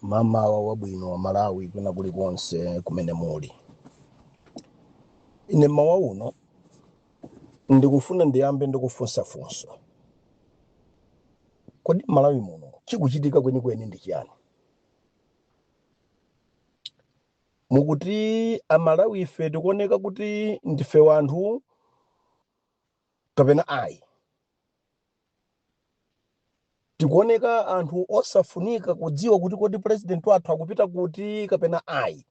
Mama wabwino wa Malawi kuna kulikonse kumene muli. Ine mawa uno ndikufuna ndiyambe ndikufunsafunsa. Kodi Malawi muno chikuchitika kwenikweni ndi chiyani? Mukuti Amalawi ife tikuoneka kuti ndife wanthu kapena ayi? Tikuoneka anthu osafunika kudziwa kuti kodi president wathu akupita kuti kapena ayi?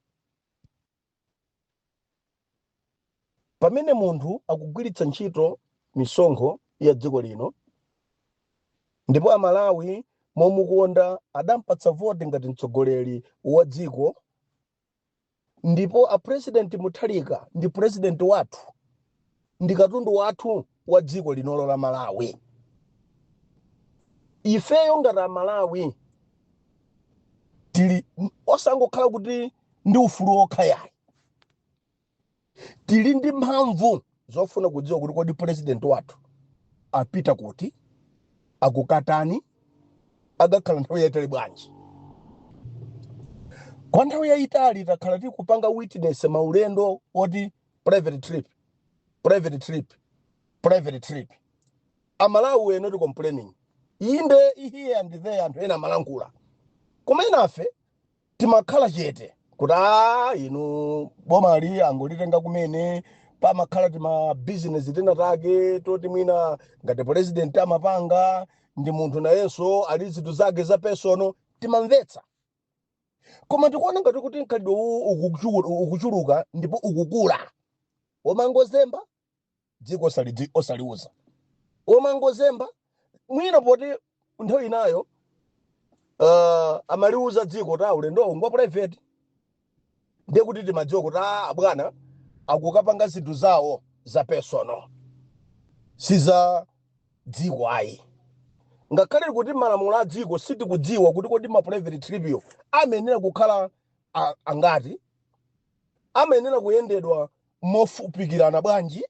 Pamene munthu akugwiritsa ntchito misonkho ya dziko lino, ndipo Amalawi momukonda adampatsa vote ngati mtsogoleri wa dziko, ndipo a president Mutharika ndi president wathu, ndi katundu wathu wa dziko linolo la Malawi. Ifeyo ngati Amalawi tili osangokhala kuti ndi ufulu okha yayi, tili ndi mphamvu zofuna kudziwa kuti kodi president wathu apita kuti, akukatani, agakhala nthawi yayitali bwanji. Kwa nthawi yayitali takhala tikupanga witness maulendo oti private trip. Amalawi were not complaining. Inde here and there anthu ena amalankhula. Koma inafe timakhala chete kuti inu bomali angolitenga kumene pamakhala tima business tena take toti mwina ngati president amapanga ndi munthu nayenso ali zinthu zake za personal timamvetsa. Koma tikuona ngati kuti mkhalidwe ukuchuluka ndipo ukukula. Womangozemba dziko osaliuza. Womangozemba mwina poti nthawi inayo amaliuza dziko ta ulendo ngwa private, ndiye kuti timadziwa kuti bwana akukapanga zinthu zawo za personal, siza dziko ayi. Ngakhale kuti malamulo a dziko sitikudziwa kuti kodi ma private trip amenera kukhala angati, amenera kuyendedwa mofupikirana bwanji.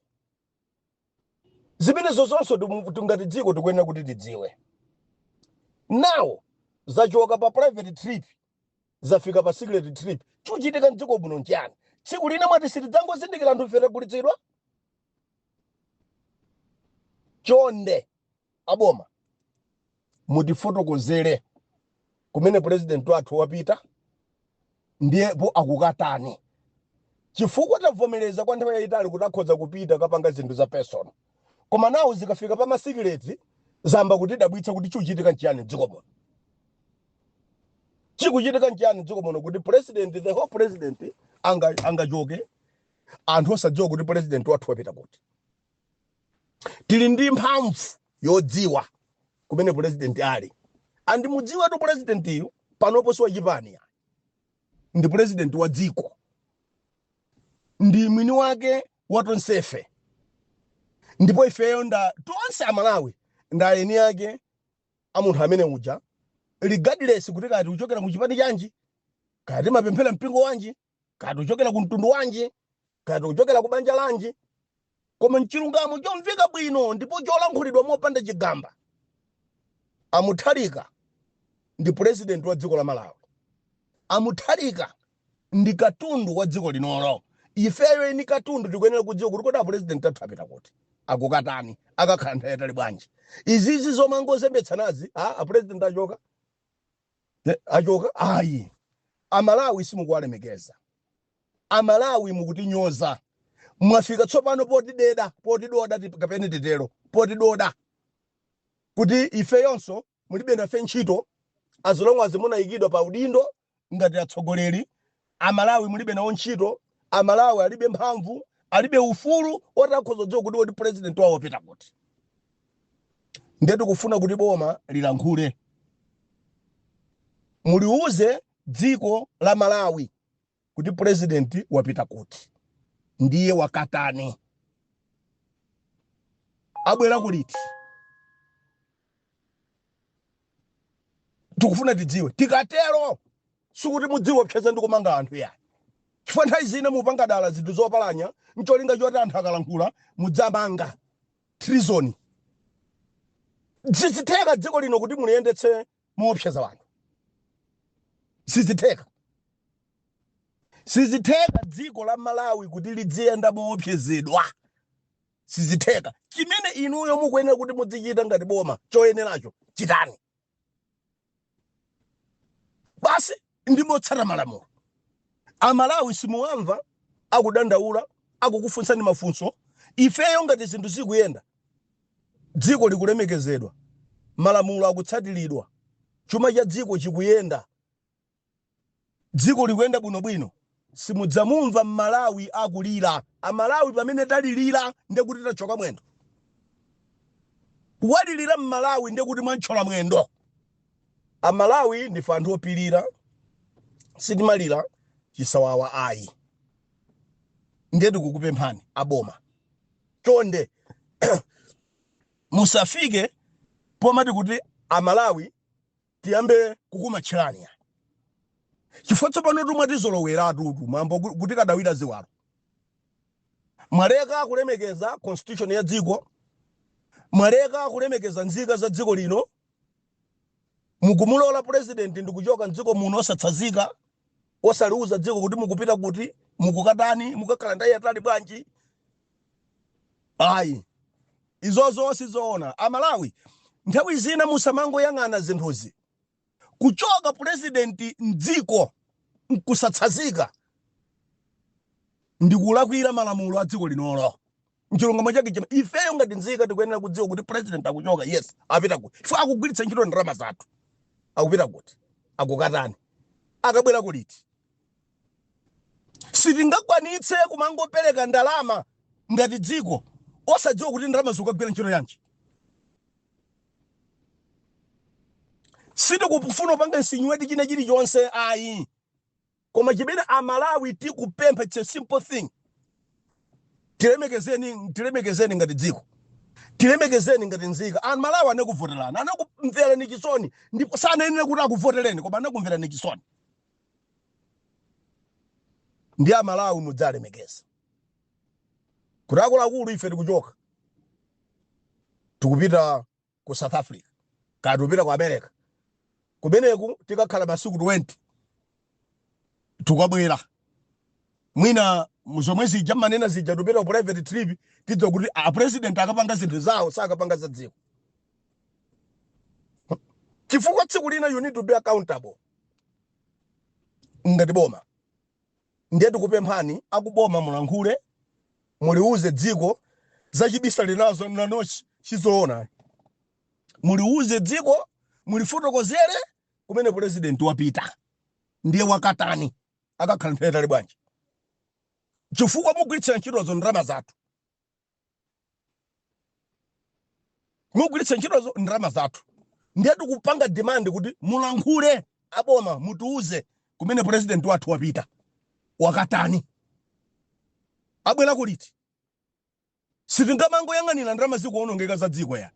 Zimene zonse ngati dziko tikuyenera kuti tidziwe. Now zachoka pa private trip zafika pa secret trip, chikuchitika mdziko muno nchiyani? Tsiku lina mwati sitidzangozindikira anthu fere kulitsidwa? Chonde aboma mutifotokozere kumene president wathu wapita, ndiyepo akukatani. Chifukwa tavomereza kwa nthawi yayitali kuti akhoza kupita kapanga zinthu za personal, koma nawo zikafika pa masikileti zamba kuti dabwitsa kuti chikuchitika nchiyani dziko muno. Chikuchitika nchiyani dziko muno kuti president, the whole president angachoke anthu osadziwa kuti president wathu wapita kuti. Tili ndi mphamvu yodziwa kumene president ali. Andi mudziwa tu president iyo panopo siwa chipani, ndi president wa dziko, ndi mwini wake watonsefe. Ndipo ifeyo tonse Amalawi nda eni yake amunthu amene uja, regardless kuti kati uchokera mu chipani chanji, kati mapemphera mpingo wanji, kati uchokera ku mtundu wanji, kati uchokera ku banja lanji, koma mchilungamo chomveka bwino ndipo cholankhulidwa mopanda chigamba, Amutharika ndi president wa dziko la Malawi. Amutharika ndi katundu wa dziko linolo. Ifeyo eni katundu tikuyenera kudziwa kuti kodi president athu apita kuti, akukatani, akakhala nthawi yayitali bwanji. Izizi zomangozembetsanazi a president achoka ayi. Amalawi simukuwalemekeza. Amalawi mukutinyoza. Mwafika tsopano potidoda kapena titero potidoda kuti ifeyonso mulibe nafe ntchito as long as munayikidwa pa udindo ngati atsogoleri. Amalawi mulibe nawo ntchito. Amalawi alibe mphamvu, alibe ufulu otakhoza kudziwa kuti wodi president wawo apita kuti. Ndiye tikufuna kuti boma lilankhule, muliuze dziko la Malawi kuti president wapita kuti, ndiye wakatani, abwera kuliti. Tikufuna tidziwe. Tikatero sikuti mudziwe kupseza ndi kumanga anthu yayi. Chifukwa nthawi zina mupanga dala zinthu zopalanya ncholinga choti anthu akalankhula mudzamanga treason. Zizitheka dziko lino kuti muliyendetse mopseza wanu. sizitheka dziko la Malawi kuti lidziyenda moopsezedwa. Sizitheka. Chimene inuyo mukuyenera kuti mudzichita ngati boma choyeneracho chitani. Basi ndimotsata malamulo. Amalawi simuwamva akudandaula akukufunsani mafunso. Ifeyo ngati zinthu zikuyenda dziko likulemekezedwa, malamulo akutsatiridwa, chuma cha dziko chikuyenda, dziko likuyenda bwinobwino, simudzamumva Malawi akulira. Amalawi pamene talilira ndekuti tachoka mwendo. Walilira Malawi ndekuti mwanchola mwendo. Amalawi ndife anthu opirira, sitimalira chisawawa ayi. Ndetu kukupemphani aboma chonde musafike pomati kuti Amalawi tiyambe kukumatchirani. Chifukwa tsopano tumwe tizolowera atutu mambo kuti kadawira ziwalo. Mwaleka kulemekeza constitution ya dziko, mwaleka kulemekeza nzika za dziko lino, mukumulola president ndikuchoka dziko muno osatsazika, osaliuza dziko kuti mukupita kuti mukukatani, mukakhala ndayi yatali bwanji. Ayi, izozo sizoona. Amalawi nthawi zina musamango yang'ana zinthuzi. Kuchoka president mdziko nkusatsazika ndikulakwira malamulo a dziko linolo. Mchilungamo chake chima ifeyo ngati nzika tikuyenera kudziwa kuti president akuchoka, yes, apita kuti. Ife akugwiritsa ntchito ndalama zathu. Akupita kuti akukatani. Akabwera kuliti. Sitingakwanitse kumangopereka ndalama ngati dziko osadziwa kuti ndalama zikugwira ntchito yanji. Sito kufuna panga nsinyuweti china chilichonse ayi. Koma chimene Amalawi tikupempha, it's a simple thing. Tilemekezeni ngati dziko. Tilemekezeni ngati nzika. Amalawi anakuvoterana, anakumvera ni chisoni, ndipo sanayenera kuti akuvotereni koma anakumvera ni chisoni. Ndi Amalawi mudzalemekeza. Kulakulu ife tikuchoka. Tukupita ku South Africa. Kaya tupita ku America. Kumeneku tikakhala masiku 20. Tukabwera. Mwina muzomwezi jamanena zija tupita ku private trip, tidzo kuti a president akapanga zinthu zawo sakapanga za dziko. Chifukwa tsiku lina you need to be accountable. Ngati boma. Ndiye tikupemphani akuboma mulankhule, muliuze dziko zachibisa linazo nanochi chizoona. Muliuze dziko, mulifotokozere kumene president wapita. Ndiye wakatani akakhala nthawi bwanji. Chifukwa mugwiritsa ntchito ndalama zathu. Mugwiritsa ntchito ndalama zathu. Ndiye tikupanga demand kuti mulankhule aboma mutuuze kumene president wathu wapita. Wakatani. Abwera kuliti. Sitingamango yang'anira ndalama zikuonongeka za dziko ya.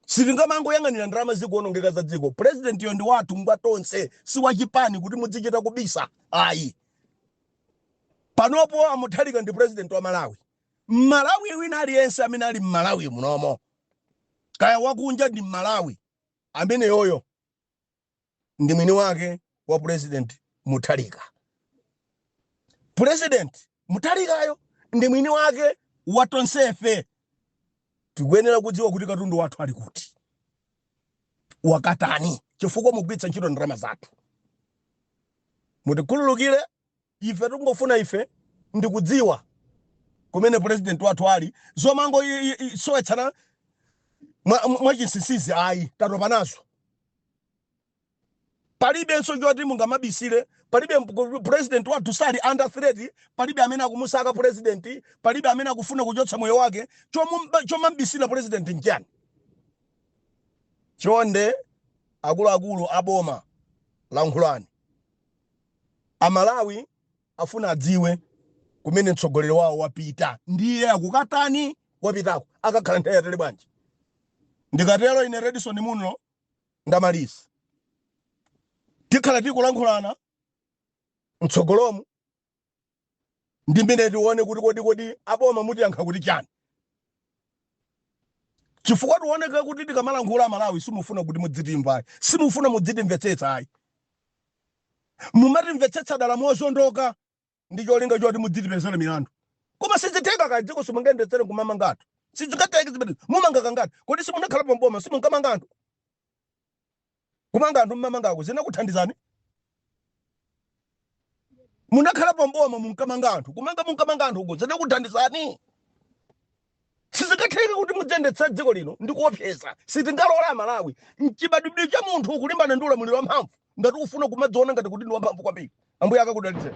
Sitingamango yang'anira ndalama zikuonongeka za dziko. President yo ndi wathu mbatonse, si wachipani kuti mudzichita kubisa. Ayi. Panopo amuthalika ndi president wa Malawi. Malawi wina aliyense amene ali Malawi munomo. Kaya wakunja ndi Malawi. Amene yoyo ndi mwini wake wa president Muthalika. President Muthalikayo ndi mwini wake watonsefe. Tikuyenera kudziwa kuti katundu wathu ali kuti. Wakatani. Chifukwa mugwiritsa ntchito ndalama zathu. Mutikhululukire, ife tikungofuna ife ndikudziwa kumene president wathu ali. Zomango soetsana mwachinsinsizi ayi tatopa nazo. Palibe nso choti mungamabisire, palibe president wathu sali under threat, palibe amene akumusaka president, palibe amene akufuna kuchotsa moyo wake, chomambisira president njani. Chonde akuluakulu aboma lankhulani. Amalawi afuna adziwe kumene mtsogoleri wawo wapita. Ndiye akukatani wapitako akakhala nthawi yatali bwanji. Ndikatero ine Redison muno ndamaliza. Tikhala tikulankhulana mtsogolomu ndi mmene tione kuti kodi aboma mutiyankha kuti chani. chifukwa tuoneka kuti tikamalankhula Malawi simufuna kuti mudzitimva, simufuna mudzitimvetsetsa ayi. Mumatimvetsetsa dala mozondoka ndi cholinga choti mudzitipezera milandu. Koma sizitenga kadziko simungendetsere kumamanga anthu. Sizingateke zimene mumanga kangati. Kodi simunakhala pamboma simunkamanga anthu. Kumanga anthu mmamangako zinakuthandizani? Munakhala pamboma munkamanga anthu. Kumanga munkamanga anthu uko zinakuthandizani? Sizingateke kuti mudzendetsa dziko lino ndi kuopseza. Sitingalola Malawi. Mchibadibidi cha munthu ukulimbana ndi ulamuliro wamphamvu. Ngati ufuna kumadziona ngati kuti ndi wamphamvu kwambiri. Ambuye akakudalitse.